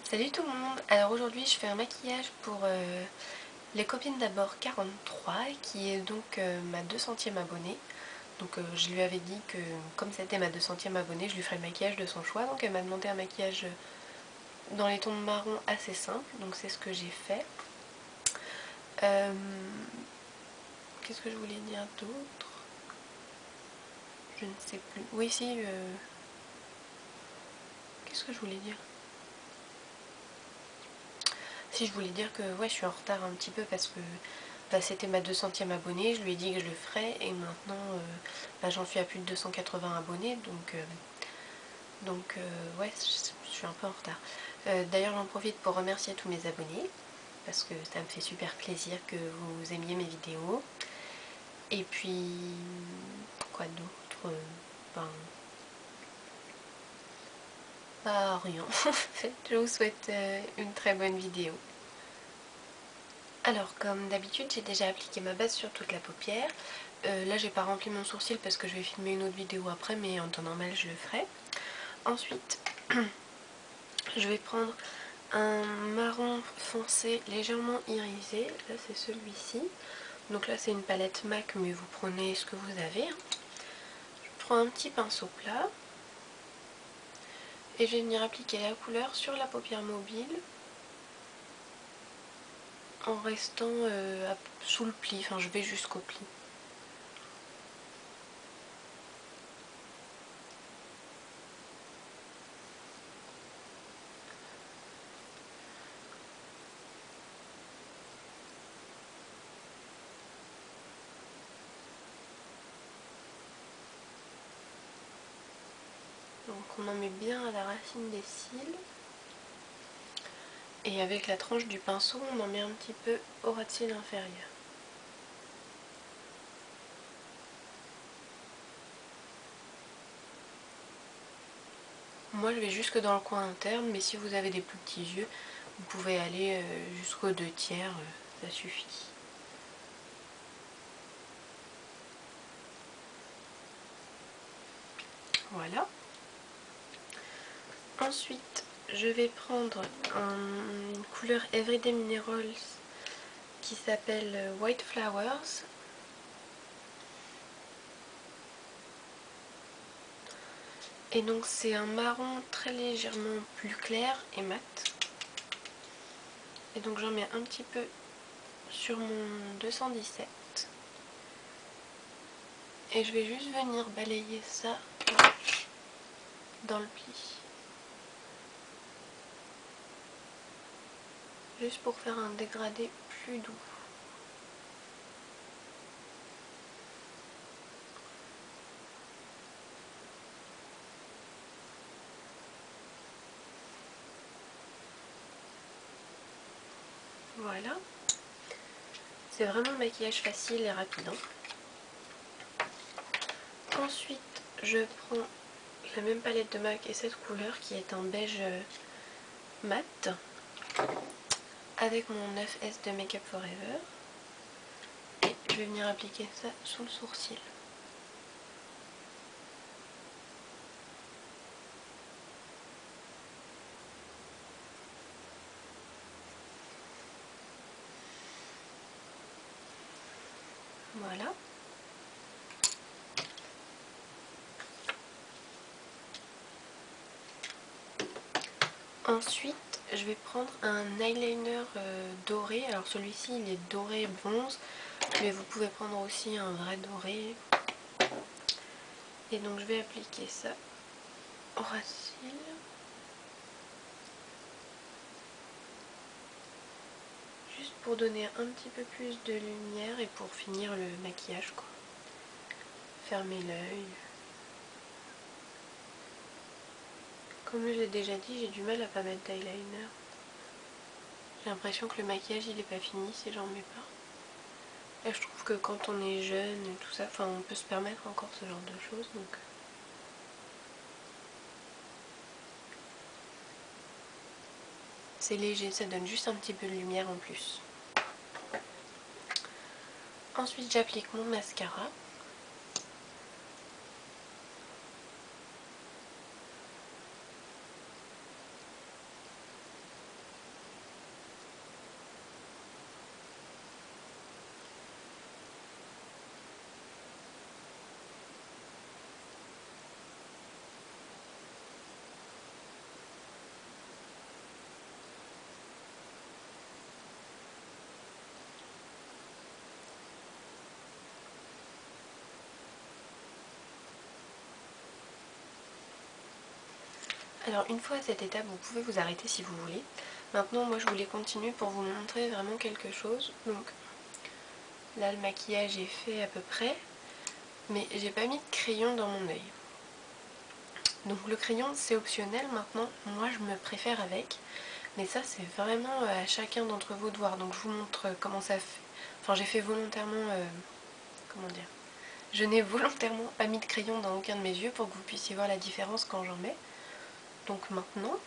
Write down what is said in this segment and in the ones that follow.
Salut tout le monde. Alors aujourd'hui je fais un maquillage pour les copines d'abord 43 qui est donc ma 200e abonnée. Donc je lui avais dit que comme c'était ma 200e abonnée je lui ferais le maquillage de son choix. Donc elle m'a demandé un maquillage dans les tons de marron assez simple. Donc c'est ce que j'ai fait. Qu'est-ce que je voulais dire d'autre? Je ne sais plus. Oui si. Qu'est-ce que je voulais dire? Si, je voulais dire que ouais, je suis en retard un petit peu parce que c'était ma 200e abonnée, je lui ai dit que je le ferais et maintenant j'en suis à plus de 280 abonnés donc ouais, je suis un peu en retard. D'ailleurs j'en profite pour remercier tous mes abonnés parce que ça me fait super plaisir que vous aimiez mes vidéos. Et puis quoi d'autre? Ben, pas rien. En fait, je vous souhaite une très bonne vidéo. Alors comme d'habitude j'ai déjà appliqué ma base sur toute la paupière. Là j'ai pas rempli mon sourcil parce que je vais filmer une autre vidéo après, mais en temps normal je le ferai. Ensuite je vais prendre un marron foncé légèrement irisé. Là c'est celui-ci. Donc là c'est une palette MAC mais vous prenez ce que vous avez. Je prends un petit pinceau plat et je vais venir appliquer la couleur sur la paupière mobile en restant sous le pli, enfin je vais jusqu'au pli. Donc on en met bien à la racine des cils. Et avec la tranche du pinceau, on en met un petit peu au ras de cils inférieur. Moi je vais jusque dans le coin interne, mais si vous avez des plus petits yeux, vous pouvez aller jusqu'aux 2/3, ça suffit. Voilà. Ensuite, je vais prendre une couleur Everyday Minerals qui s'appelle White Flowers. Et donc c'est un marron très légèrement plus clair et mat. Et donc j'en mets un petit peu sur mon 217. Et je vais juste venir balayer ça dans le pli. Juste pour faire un dégradé plus doux. Voilà. C'est vraiment un maquillage facile et rapide. Ensuite, je prends la même palette de MAC et cette couleur qui est un beige mat avec mon 9S de Make Up Forever. Et je vais venir appliquer ça sous le sourcil. Voilà. Ensuite, je vais prendre un eyeliner doré. Alors celui-ci, il est doré bronze, mais vous pouvez prendre aussi un vrai doré. Et donc je vais appliquer ça au ras de cils. Juste pour donner un petit peu plus de lumière et pour finir le maquillage, quoi. Fermez l'œil. Comme je l'ai déjà dit, j'ai du mal à pas mettre d'eyeliner. J'ai l'impression que le maquillage il est pas fini si j'en mets pas. Et je trouve que quand on est jeune et tout ça, enfin on peut se permettre encore ce genre de choses, donc... C'est léger, ça donne juste un petit peu de lumière en plus. Ensuite j'applique mon mascara. Alors une fois à cette étape, vous pouvez vous arrêter si vous voulez. Maintenant moi je voulais continuer pour vous montrer vraiment quelque chose. Donc là le maquillage est fait à peu près, mais j'ai pas mis de crayon dans mon œil. Donc le crayon c'est optionnel maintenant, moi je me préfère avec. Mais ça c'est vraiment à chacun d'entre vous de voir. Donc je vous montre comment ça fait. Enfin j'ai fait volontairement, comment dire, je n'ai volontairement pas mis de crayon dans aucun de mes yeux pour que vous puissiez voir la différence quand j'en mets. Donc maintenant,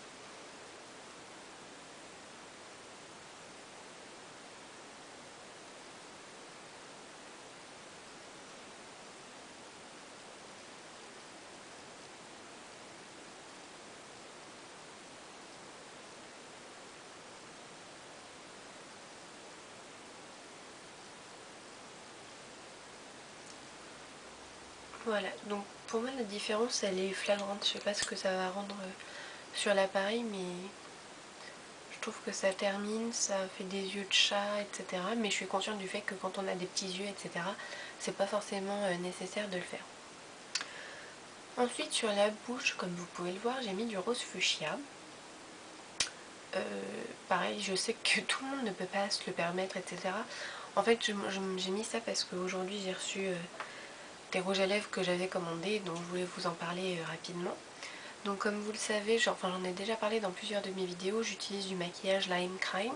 voilà. Donc pour moi la différence elle est flagrante. Je sais pas ce que ça va rendre sur l'appareil, mais je trouve que ça termine, ça fait des yeux de chat, etc. Mais je suis consciente du fait que quand on a des petits yeux, etc., c'est pas forcément nécessaire de le faire. Ensuite sur la bouche, comme vous pouvez le voir, j'ai mis du rose fuchsia. Pareil, je sais que tout le monde ne peut pas se le permettre, etc. En fait, j'ai mis ça parce qu'aujourd'hui j'ai reçu des rouges à lèvres que j'avais commandés, donc je voulais vous en parler rapidement. Donc comme vous le savez, j'en ai déjà parlé dans plusieurs de mes vidéos, j'utilise du maquillage Lime Crime.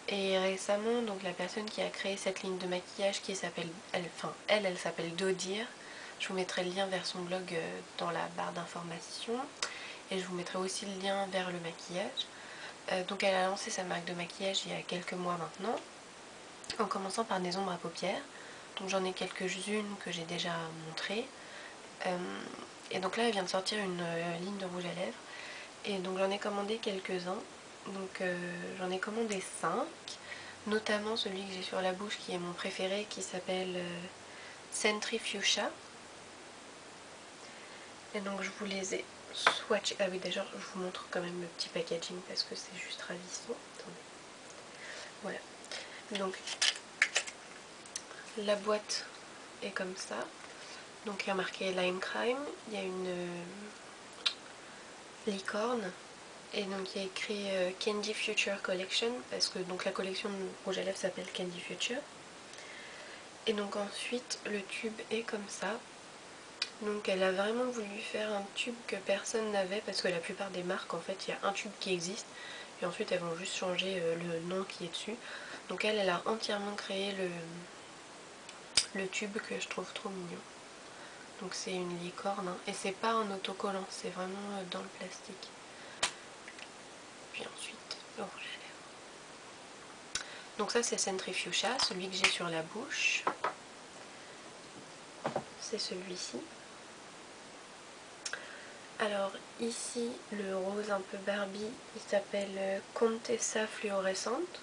Et récemment, donc la personne qui a créé cette ligne de maquillage qui s'appelle, elle s'appelle Dodir. Je vous mettrai le lien vers son blog dans la barre d'informations. Et je vous mettrai aussi le lien vers le maquillage. Donc elle a lancé sa marque de maquillage il y a quelques mois maintenant, en commençant par des ombres à paupières. Donc j'en ai quelques-unes que j'ai déjà montrées. Et donc là elle vient de sortir une ligne de rouge à lèvres. Et donc j'en ai commandé quelques-uns. Donc j'en ai commandé 5, notamment celui que j'ai sur la bouche qui est mon préféré, qui s'appelle Centrifugia. Et donc je vous les ai swatchés. Ah oui, déjà je vous montre quand même le petit packaging parce que c'est juste ravissant. Attendez. Voilà. Donc la boîte est comme ça. Donc il y a marqué Lime Crime, il y a une licorne et donc il y a écrit Candy Future Collection parce que donc la collection de rouge à lèvres s'appelle Candy Future. Et donc ensuite le tube est comme ça. Donc elle a vraiment voulu faire un tube que personne n'avait parce que la plupart des marques en fait il y a un tube qui existe et ensuite elles vont juste changer le nom qui est dessus. Donc elle a entièrement créé le tube que je trouve trop mignon. Donc c'est une licorne hein, et c'est pas un autocollant, c'est vraiment dans le plastique. Puis ensuite le rouge à lèvres. Donc ça c'est Centrifugia, celui que j'ai sur la bouche. C'est celui-ci. Alors ici le rose un peu Barbie, il s'appelle Contessa Fluorescente.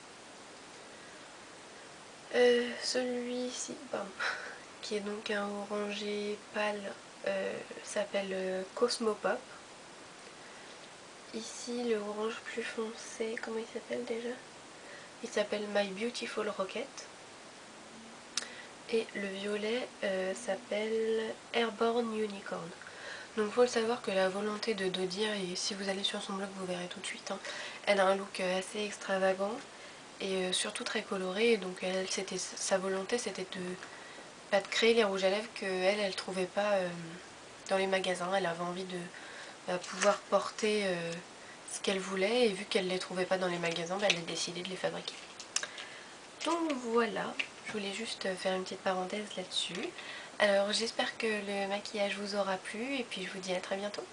Celui-ci, qui est donc un orangé pâle, s'appelle Cosmopop. Ici le orange plus foncé, comment il s'appelle déjà? Il s'appelle My Beautiful Rocket. Et le violet s'appelle Airborne Unicorn. Donc il faut le savoir que la volonté de Dodir, et si vous allez sur son blog vous verrez tout de suite, hein, elle a un look assez extravagant et surtout très coloré. Donc sa volonté c'était de créer les rouges à lèvres qu'elle ne trouvait pas dans les magasins. Elle avait envie de pouvoir porter ce qu'elle voulait et vu qu'elle ne les trouvait pas dans les magasins, elle a décidé de les fabriquer. Donc voilà, je voulais juste faire une petite parenthèse là-dessus. Alors j'espère que le maquillage vous aura plu et puis je vous dis à très bientôt.